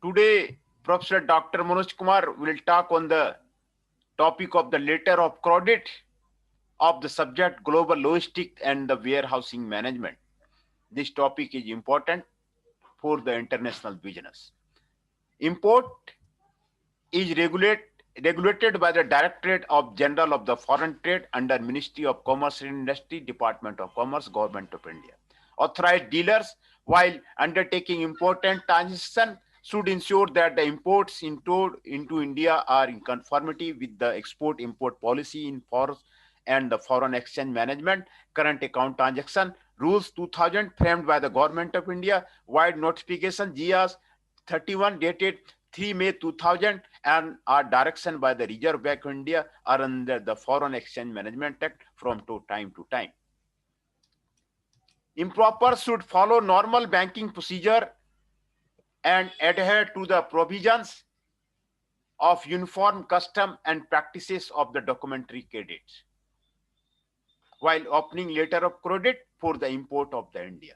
Today, Professor Dr. Manoj Kumar will talk on the topic of the letter of credit of the subject global logistics and the warehousing management. This topic is important for the international business. Import is regulated by the Directorate of General of the Foreign Trade under Ministry of Commerce and Industry, Department of Commerce, Government of India. Authorized dealers, while undertaking important transactions, should ensure that the imports into India are in conformity with the export-import policy in force and the foreign exchange management, current account transaction rules 2000 framed by the Government of India, wide notification GS 31 dated 3 May 2000 and are direction by the Reserve Bank of India are under the Foreign Exchange Management Act from time to time. Improper should follow normal banking procedure and adhere to the provisions of uniform custom and practices of the documentary credit while opening letter of credit for the import of the India.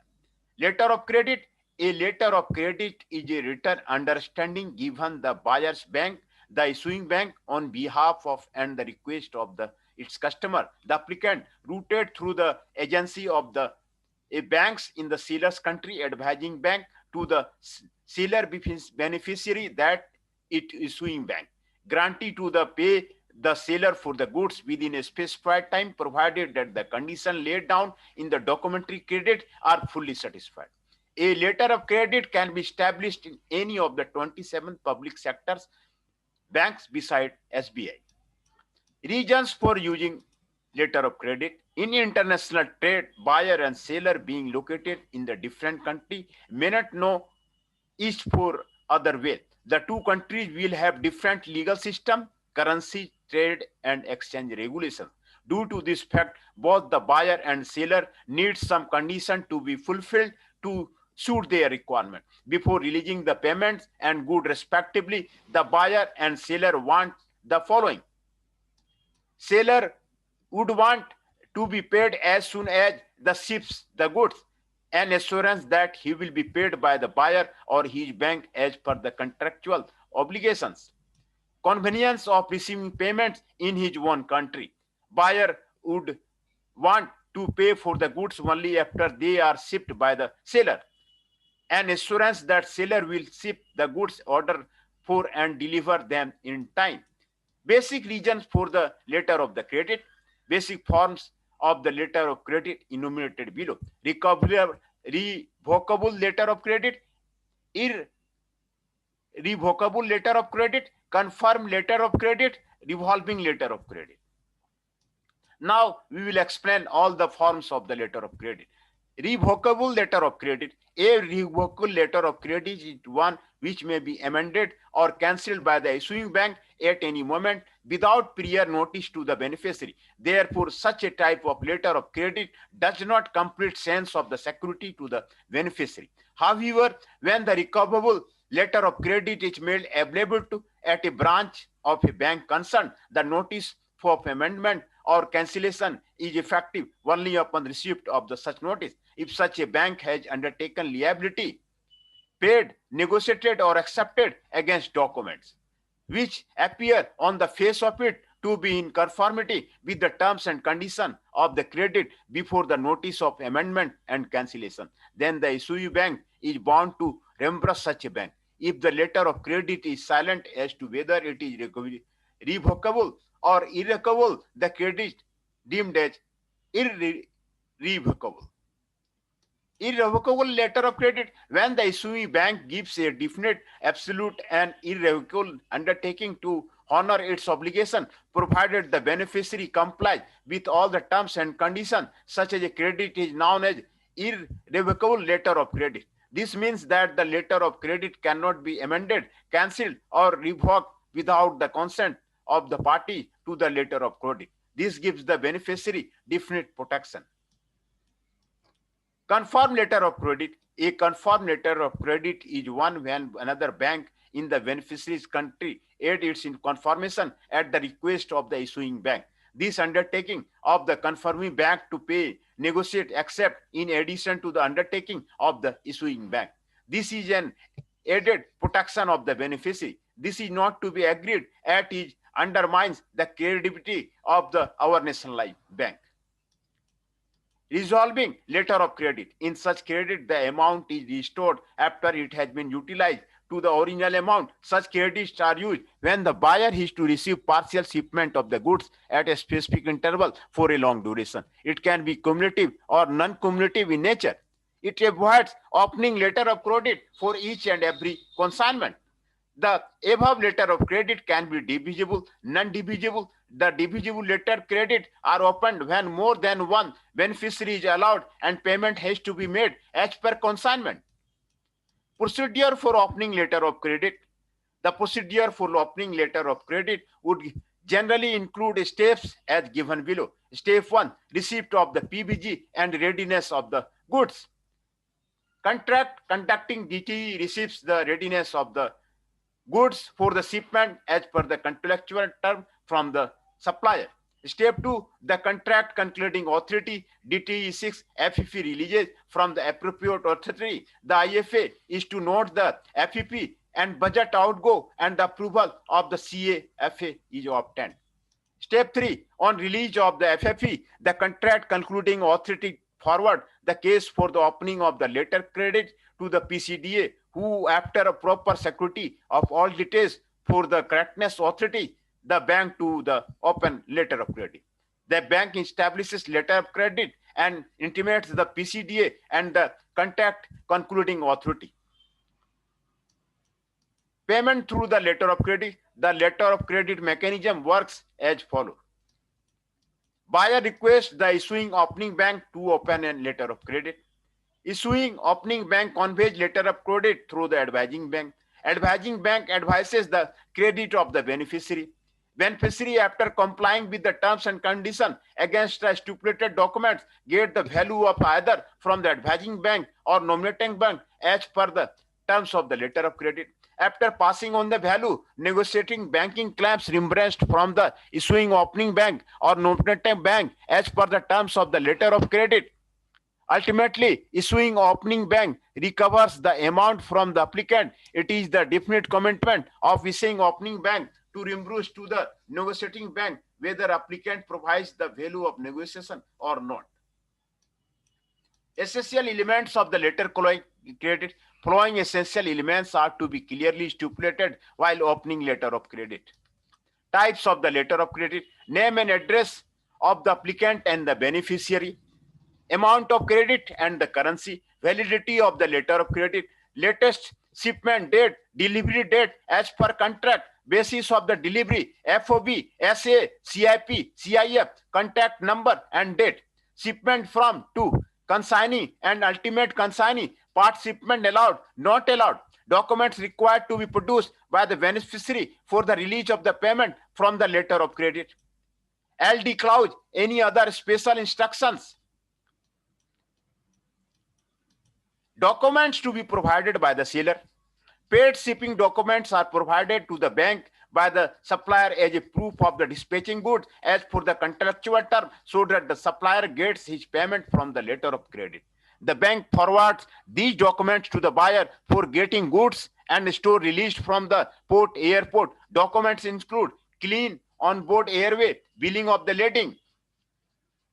Letter of credit. A letter of credit is a written understanding given the buyer's bank, the issuing bank on behalf of and the request of its customer, the applicant, routed through the agency of the banks in the seller's country, advising bank to the seller beneficiary that it issuing bank, grantee to the pay the seller for the goods within a specified time, provided that the condition laid down in the documentary credit are fully satisfied. A letter of credit can be established in any of the 27 public sectors banks beside SBI. Reasons for using letter of credit. In international trade, buyer and seller being located in the different country may not know each for other way. The two countries will have different legal system, currency, trade, and exchange regulation. Due to this fact, both the buyer and seller need some condition to be fulfilled to suit their requirement. Before releasing the payments and good respectively, the buyer and seller want the following. Seller would want to be paid as soon as the ships the goods, an assurance that he will be paid by the buyer or his bank as per the contractual obligations. Convenience of receiving payments in his own country. Buyer would want to pay for the goods only after they are shipped by the seller. An assurance that seller will ship the goods ordered for and deliver them in time. Basic reasons for the letter of the credit. Basic forms of the letter of credit enumerated below. Revocable letter of credit, irrevocable letter of credit, confirmed letter of credit, revolving letter of credit. Now we will explain all the forms of the letter of credit. Revocable letter of credit. A revocable letter of credit is one which may be amended or cancelled by the issuing bank at any moment without prior notice to the beneficiary. Therefore, such a type of letter of credit does not complete sense of the security to the beneficiary. However, when the revocable letter of credit is made available at a branch of a bank concerned, the notice for amendment or cancellation is effective only upon receipt of such notice. If such a bank has undertaken liability, paid, negotiated, or accepted against documents which appear on the face of it to be in conformity with the terms and conditions of the credit before the notice of amendment and cancellation, then the issuing bank is bound to reimburse such a bank. If the letter of credit is silent as to whether it is revocable or irrevocable, the credit deemed as irrevocable. Irrevocable letter of credit. When the issuing bank gives a definite, absolute, and irrevocable undertaking to honor its obligation, provided the beneficiary complies with all the terms and conditions, such as a credit is known as irrevocable letter of credit. This means that the letter of credit cannot be amended, cancelled, or revoked without the consent of the party to the letter of credit. This gives the beneficiary definite protection. Confirmed letter of credit. A confirmed letter of credit is one when another bank in the beneficiary's country aids its confirmation at the request of the issuing bank. This undertaking of the confirming bank to pay, negotiate, accept in addition to the undertaking of the issuing bank. This is an aided protection of the beneficiary. This is not to be agreed at it undermines the credibility of our national life bank. Resolving letter of credit. In such credit, the amount is restored after it has been utilized to the original amount. Such credits are used when the buyer is to receive partial shipment of the goods at a specific interval for a long duration. It can be cumulative or non-cumulative in nature. It avoids opening letter of credit for each and every consignment. The above letter of credit can be divisible, non-divisible. The divisible letter credit are opened when more than one beneficiary is allowed and payment has to be made as per consignment. Procedure for opening letter of credit. The procedure for opening letter of credit would generally include steps as given below. Step 1, receipt of the PBG and readiness of the goods. Contract conducting DTE receives the readiness of the goods for the shipment as per the contractual term from the supplier. Step 2, the contract concluding authority DTE 6 FEP releases from the appropriate authority. The IFA is to note the FEP and budget outgo and the approval of the CAFA is obtained. Step 3, on release of the FFE, the contract concluding authority forward the case for the opening of the letter credit to the PCDA, who after a proper security of all details for the correctness authority, the bank to the open letter of credit. The bank establishes letter of credit and intimates the PCDA and the contract concluding authority. Payment through the letter of credit. The letter of credit mechanism works as follows. Buyer requests the issuing opening bank to open a letter of credit. Issuing opening bank conveys letter of credit through the advising bank. Advising bank advises the credit of the beneficiary. Beneficiary, after complying with the terms and conditions against the stipulated documents, get the value of either from the advising bank or nominating bank as per the terms of the letter of credit. After passing on the value, negotiating banking claims reimbursed from the issuing opening bank or nominating bank as per the terms of the letter of credit. Ultimately, issuing opening bank recovers the amount from the applicant. It is the definite commitment of issuing opening bank to reimburse to the negotiating bank whether applicant provides the value of negotiation or not. Essential elements of the letter credit. Following essential elements are to be clearly stipulated while opening letter of credit. Types of the letter of credit: name and address of the applicant and the beneficiary, amount of credit and the currency, validity of the letter of credit, latest shipment date, delivery date as per contract, basis of the delivery, FOB, SA, CIP, CIF, contact number and date, shipment from to, consignee and ultimate consignee, part shipment allowed, not allowed, documents required to be produced by the beneficiary for the release of the payment from the letter of credit, LD clause, any other special instructions, documents to be provided by the seller. Paid shipping documents are provided to the bank by the supplier as a proof of the dispatching goods as per the contractual term, so that the supplier gets his payment from the letter of credit. The bank forwards these documents to the buyer for getting goods and store released from the port, airport. Documents include clean on-board airway, billing of the lading,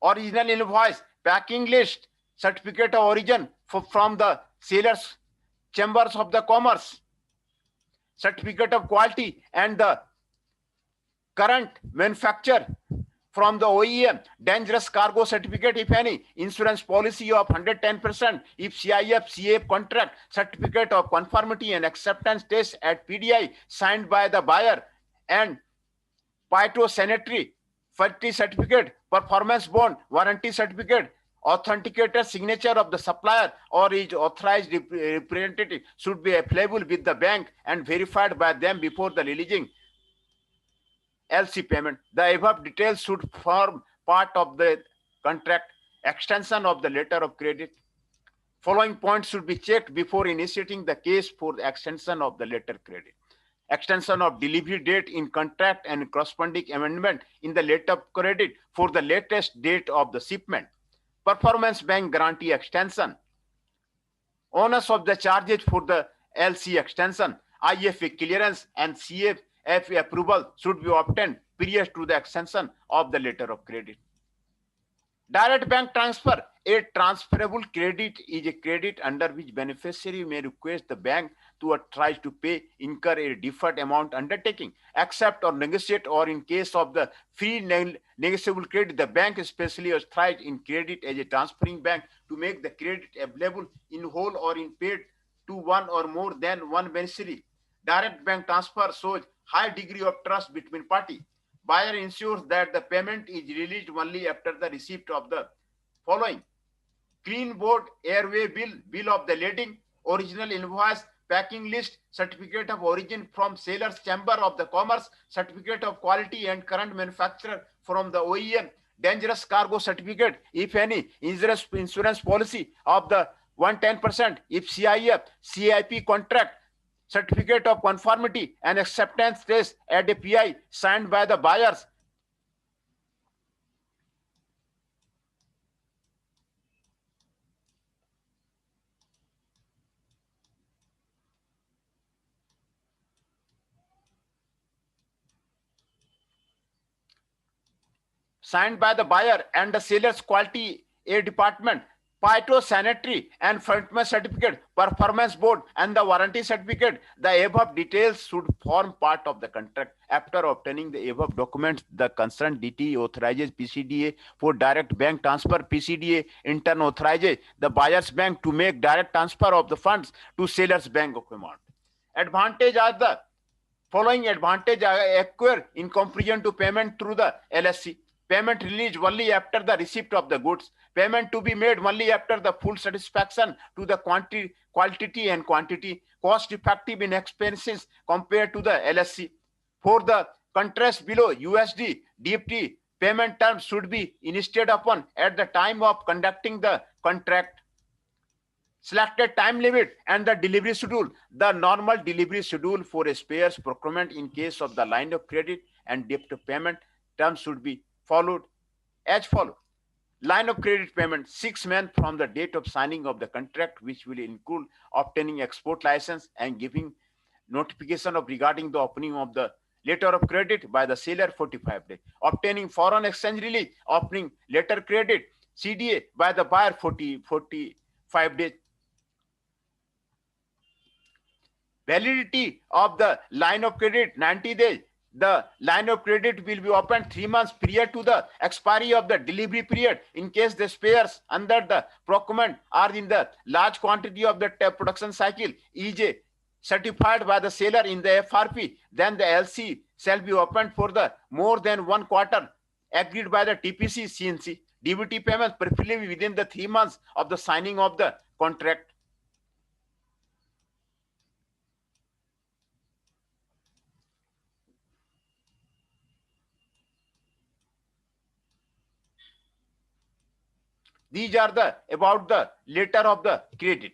original invoice, packing list, certificate of origin from the seller's chambers of the commerce, certificate of quality and the current manufacturer from the OEM, dangerous cargo certificate if any, insurance policy of 110%, if CIF, CAF contract, certificate of conformity and acceptance test at PDI signed by the buyer, and phytosanitary certificate, performance bond, warranty certificate, authenticated signature of the supplier or his authorized representative should be available with the bank and verified by them before the releasing LC payment. The above details should form part of the contract. Extension of the letter of credit. Following points should be checked before initiating the case for the extension of the letter credit. Extension of delivery date in contract and corresponding amendment in the letter of credit for the latest date of the shipment. Performance bank guarantee extension. Onus of the charges for the LC extension, IFA clearance, and CFA approval should be obtained prior to the extension of the letter of credit. Direct bank transfer. A transferable credit is a credit under which beneficiary may request the bank to authorize to pay, incur a deferred amount undertaking, accept or negotiate, or in case of the free negotiable credit, the bank especially authorized in credit as a transferring bank to make the credit available in whole or in paid to one or more than one beneficiary. Direct bank transfer shows high degree of trust between parties. Buyer ensures that the payment is released only after the receipt of the following: clean board, airway bill, bill of the lading, original invoice, packing list, certificate of origin from seller's chamber of the commerce, certificate of quality and current manufacturer from the OEM, dangerous cargo certificate, if any, insurance policy of the 110%, if CIF, CIP contract, certificate of conformity and acceptance test at a PI signed by the buyers. Signed by the buyer and the seller's quality A department, phytosanitary and fitness certificate, performance board, and the warranty certificate. The above details should form part of the contract. After obtaining the above documents, the concerned DT authorizes PCDA for direct bank transfer. PCDA in turn authorizes the buyer's bank to make direct transfer of the funds to seller's bank account. Advantage are the following: advantage acquired in comparison to payment through the LSC. Payment released only after the receipt of the goods. Payment to be made only after the full satisfaction to the quality and quantity. Cost effective in expenses compared to the LSC. For the contrast below, USD DFT payment terms should be insisted upon at the time of conducting the contract. Selected time limit and the delivery schedule. The normal delivery schedule for a spares procurement in case of the line of credit and debt payment terms should be followed as follows. Line of credit payment 6 months from the date of signing of the contract, which will include obtaining export license and giving notification of regarding the opening of the letter of credit by the seller 45 days. Obtaining foreign exchange release, opening letter credit CDA by the buyer 45 days. Validity of the line of credit 90 days. The line of credit will be opened 3 months prior to the expiry of the delivery period. In case the spares under the procurement are in the large quantity of the production cycle, EJ certified by the seller in the FRP, then the LC shall be opened for the more than 1 quarter agreed by the TPC CNC. DBT payments preferably within the 3 months of the signing of the contract. These are the about the letter of the credit.